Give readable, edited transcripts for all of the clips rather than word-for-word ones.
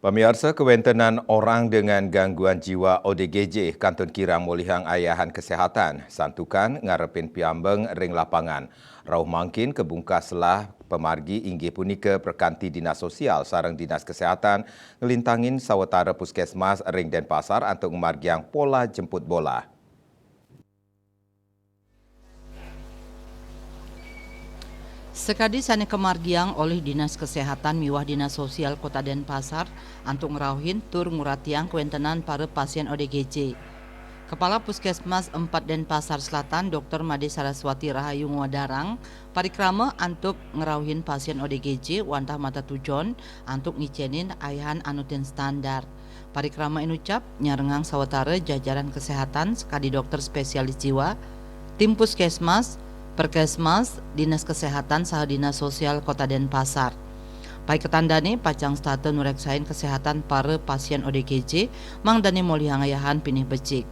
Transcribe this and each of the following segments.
Pemirsa, kewentenan orang dengan gangguan jiwa ODGJ Kantun Kirang Molihang Ayahan Kesehatan santukan ngarepin piambeng ring lapangan. Rauh mangkin kebungkaslah pemargi inggih punika perkanti Dinas Sosial sareng Dinas Kesehatan ngelintangin sawetara puskesmas ring Denpasar untuk memargiang pola jemput bola. Sekadi sane kemargiang oleh Dinas Kesehatan miwah Dinas Sosial Kota Denpasar untuk ngerauhin tur nguratiang kewentenan para pasien ODGJ. Kepala Puskesmas 4 Denpasar Selatan Dr. Made Saraswati Rahayu Ngwadarang parikrama untuk ngerauhin pasien ODGJ wantah mata tujon untuk ngicenin ayahan anutin standar. Parikrama inucap nyarengang sawetara jajaran kesehatan sekadi dokter spesialis jiwa, tim puskesmas, Perkesmas, Dinas Kesehatan saha Dinas Sosial Kota Denpasar. Pai ketandane pacang state nureksain kesehatan para pasien ODGJ mangdane molihang ayahan pinih becik.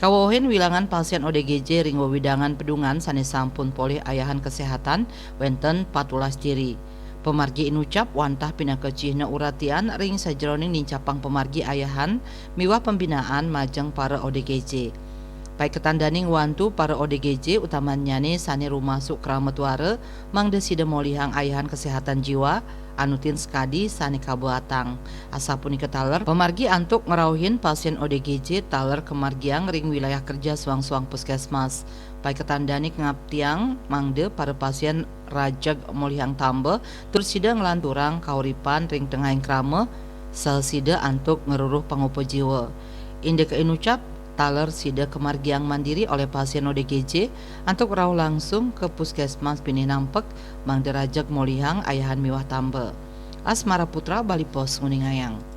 Kawohen wilangan pasien ODGJ ring wewidangan pedungan sanes sampun polih ayahan kesehatan wenten 14 diri. Pemargi inucap wantah pinakecihna uratian ring sajroning nincapang pemargi ayahan miwah pembinaan majeng para ODGJ. Pai ketandaning wantu para ODGJ utamanya nih sane rumah sukrametuare mangde sida molihang ayahan kesehatan jiwa anutin skadi sane kabuatang asapuni ketaler pemargi antuk ngerauhin pasien ODGJ taler kemargiang ring wilayah kerja suang-suang puskesmas. Pai ketandani ngaptiang mangde para pasien rajag molihang tambe terus sida ngelanturang kauripan ring tengahing krame sel sida antuk ngeruruh pangupo jiwa. Inde keinucap taler sida kemargiang mandiri oleh pasien ODGJ untuk rauh langsung ke puskesmas pinih nampek mangderajak molihang ayahan miwah tambe. Asmara Putra Bali Pos Nguningayang.